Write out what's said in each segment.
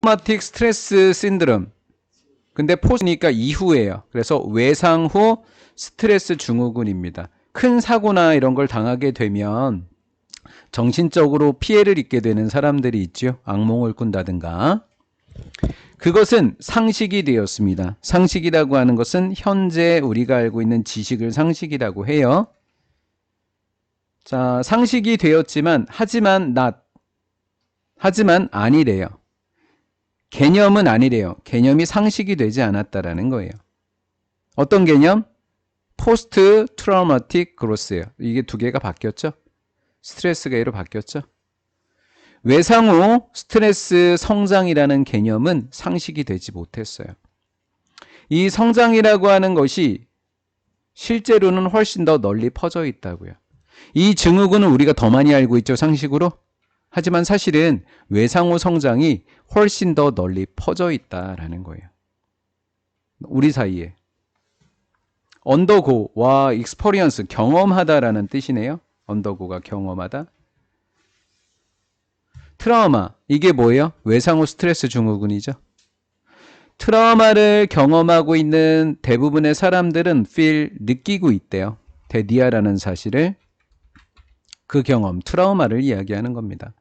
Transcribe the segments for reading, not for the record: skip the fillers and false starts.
트라우마틱 스트레스 신드롬. 근데 포스니까 이후예요. 그래서 외상 후 스트레스 증후군입니다. 큰 사고나 이런 걸 당하게 되면 정신적으로 피해를 입게 되는 사람들이 있죠. 악몽을 꾼다든가. 그것은 상식이 되었습니다. 상식이라고 하는 것은 현재 우리가 알고 있는 지식을 상식이라고 해요. 자, 상식이 되었지만 하지만 아니래요. 개념은 아니래요. 개념이 상식이 되지 않았다라는 거예요. 어떤 개념? 포스트 트라우마틱 그로스예요. 이게 두 개가 바뀌었죠. 스트레스가 A로 바뀌었죠. 외상 후 스트레스 성장이라는 개념은 상식이 되지 못했어요. 이 성장이라고 하는 것이 실제로는 훨씬 더 널리 퍼져 있다고요. 이 증후군은 우리가 더 많이 알고 있죠, 상식으로. 하지만 사실은 외상 후 성장이 훨씬 더 널리 퍼져 있다라는 거예요. 우리 사이에. 언더고와 익스퍼리언스, 경험하다라는 뜻이네요. 언더고가 경험하다. 트라우마, 이게 뭐예요? 외상 후 스트레스 증후군이죠. 트라우마를 경험하고 있는 대부분의 사람들은 느끼고 있대요. 데디아라는 사실을. 그 경험, 트라우마를 이야기하는 겁니다.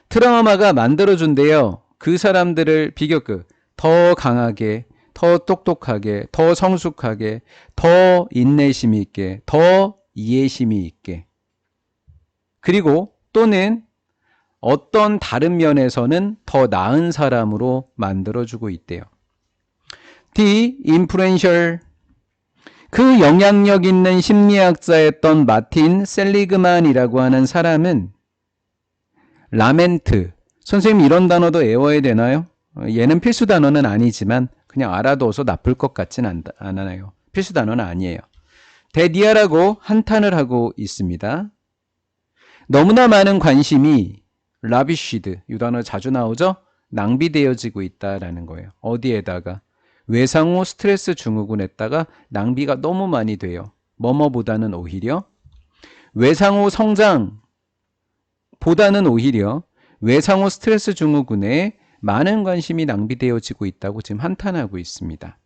트라우마가 만들어준대요. 그 사람들을 비교급 더 강하게, 더 똑똑하게, 더 성숙하게, 더 인내심이 있게, 더 이해심이 있게. 그리고 또는 어떤 다른 면에서는 더 나은 사람으로 만들어주고 있대요. D. 인플루엔셜. 그 영향력 있는 심리학자였던 마틴 셀리그만이라고 하는 사람은 라멘트. 선생님 이런 단어도 외워야 되나요? 얘는 필수 단어는 아니지만 그냥 알아둬서 나쁠 것 같진 않아요. 필수 단어는 아니에요. 데디아라고 한탄을 하고 있습니다. 너무나 많은 관심이 라비쉬드, 이 단어 자주 나오죠? 낭비되어지고 있다라는 거예요. 어디에다가? 외상 후 스트레스 증후군에다가 낭비가 너무 많이 돼요. 뭐뭐보다는 오히려 외상 후 성장보다는 오히려 외상 후 스트레스 증후군에 많은 관심이 낭비되어지고 있다고 지금 한탄하고 있습니다.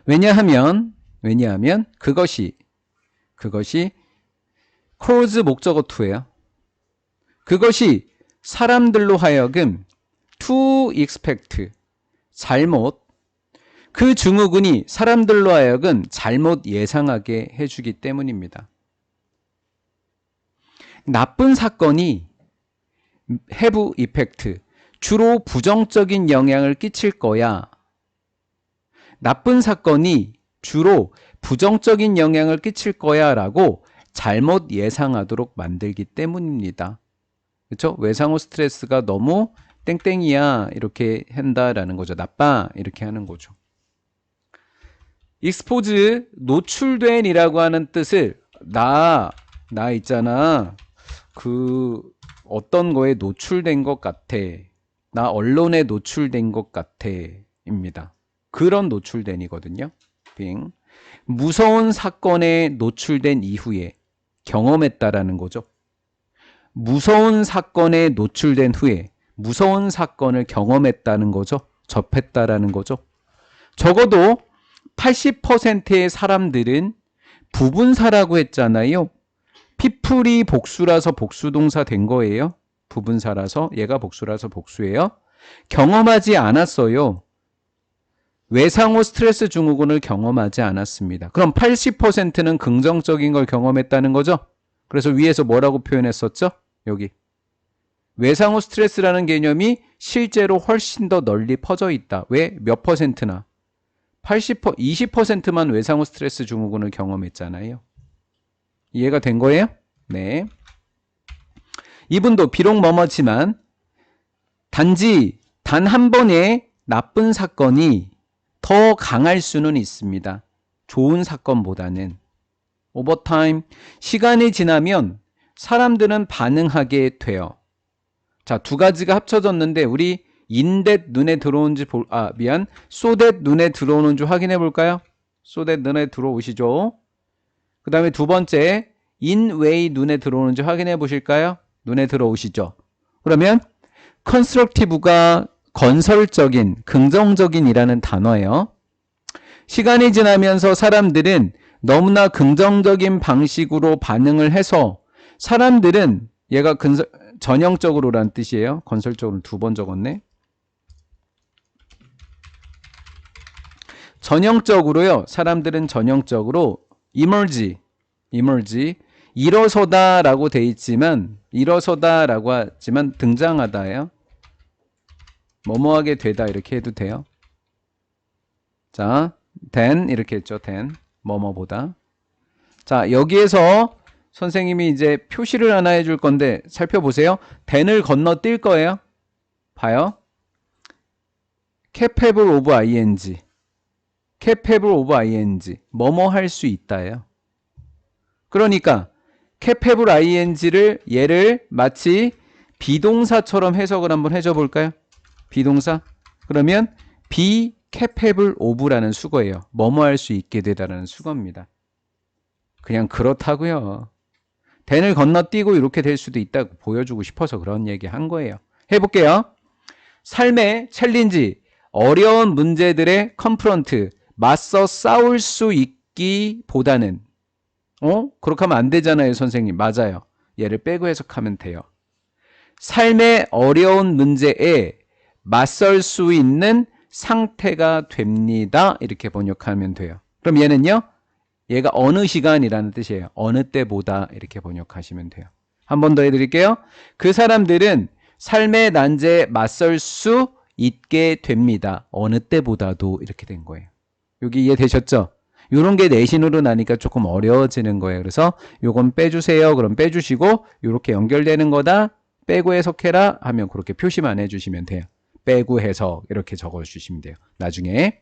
왜냐하면 그것이 cause 목적어 to예요. 그것이 사람들로 하여금 to expect, 그 증후군이 사람들로 하여금 잘못 예상하게 해주기 때문입니다. 나쁜 사건이 have effect, 주로 부정적인 영향을 끼칠 거야. 나쁜 사건이 주로 부정적인 영향을 끼칠 거야 라고 잘못 예상하도록 만들기 때문입니다. 그렇죠? 외상 후 스트레스가 너무 땡땡이야 이렇게 한다라는 거죠. 나빠 이렇게 하는 거죠. expose, 노출된 이라고 하는 뜻을 나 있잖아. 어떤 거에 노출된 것 같아. 나 언론에 노출된 것 같아 입니다. 그런 노출된이거든요. 무서운 사건에 노출된 이후에 경험했다라는 거죠. 무서운 사건에 노출된 후에 무서운 사건을 경험했다는 거죠. 접했다라는 거죠. 적어도 80%의 사람들은 부분사라고 했잖아요. people이 복수라서 복수동사 된 거예요. 부분사라서 얘가 복수라서 복수예요. 경험하지 않았어요. 외상 후 스트레스 증후군을 경험하지 않았습니다. 그럼 80%는 긍정적인 걸 경험했다는 거죠. 그래서 위에서 뭐라고 표현했었죠? 여기 외상 후 스트레스라는 개념이 실제로 훨씬 더 널리 퍼져 있다. 왜? 몇 퍼센트나? 20%만 외상 후 스트레스 증후군을 경험했잖아요. 이해가 된 거예요? 네. 이분도 비록 뭐뭐지만 단지 단 한 번의 나쁜 사건이 더 강할 수는 있습니다. 좋은 사건보다는. 오버타임, 시간이 지나면 사람들은 반응하게 돼요. 자, 두 가지가 합쳐졌는데 우리 인댓 눈에 들어오는지 소댓 눈에 들어오는지 확인해 볼까요? 소댓 눈에 들어오시죠? 그 다음에 두 번째 인웨이 눈에 들어오는지 확인해 보실까요? 눈에 들어오시죠? 그러면 constructive가 건설적인, 긍정적인이라는 단어예요. 시간이 지나면서 사람들은 너무나 긍정적인 방식으로 반응을 해서 사람들은 얘가 전형적으로란 뜻이에요. 건설적으로 두 번 적었네. 전형적으로요. 사람들은 전형적으로 emerge, 일어서다라고 돼 있지만 일어서다라고 하지만 등장하다예요. 뭐뭐하게 되다 이렇게 해도 돼요. 자, than 이렇게 했죠. than 뭐뭐보다. 자, 여기에서 선생님이 이제 표시를 하나 해줄 건데 살펴보세요. than을 건너뛸 거예요. 봐요. capable of ing, capable of ing, 뭐뭐 할 수 있다예요. 그러니까 capable ing를 얘를 마치 비동사처럼 해석을 한번 해줘 볼까요? 비동사. 그러면 be capable of라는 수거예요. 뭐뭐 할 수 있게 되다라는 수거입니다. 그냥 그렇다고요. than을 건너뛰고 이렇게 될 수도 있다고 보여주고 싶어서 그런 얘기 한 거예요. 해볼게요. 삶의 챌린지, 어려운 문제들의 컨프런트, 맞서 싸울 수 있기보다는 그렇게 하면 안 되잖아요, 선생님. 맞아요. 얘를 빼고 해석하면 돼요. 삶의 어려운 문제에 맞설 수 있는 상태가 됩니다. 이렇게 번역하면 돼요. 그럼 얘는요? 얘가 어느 시간이라는 뜻이에요. 어느 때보다 이렇게 번역하시면 돼요. 한 번 더 해드릴게요. 그 사람들은 삶의 난제에 맞설 수 있게 됩니다. 어느 때보다도 이렇게 된 거예요. 여기 이해되셨죠? 이런 게 내신으로 나니까 조금 어려워지는 거예요. 그래서 요건 빼주세요. 그럼 빼주시고 이렇게 연결되는 거다. 빼고 해석해라 하면 그렇게 표시만 해주시면 돼요. 빼고 해석 이렇게 적어주시면 돼요. 나중에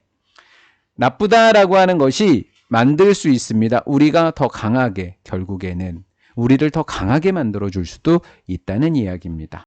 나쁘다라고 하는 것이 만들 수 있습니다. 우리가 더 강하게 결국에는 우리를 더 강하게 만들어줄 수도 있다는 이야기입니다.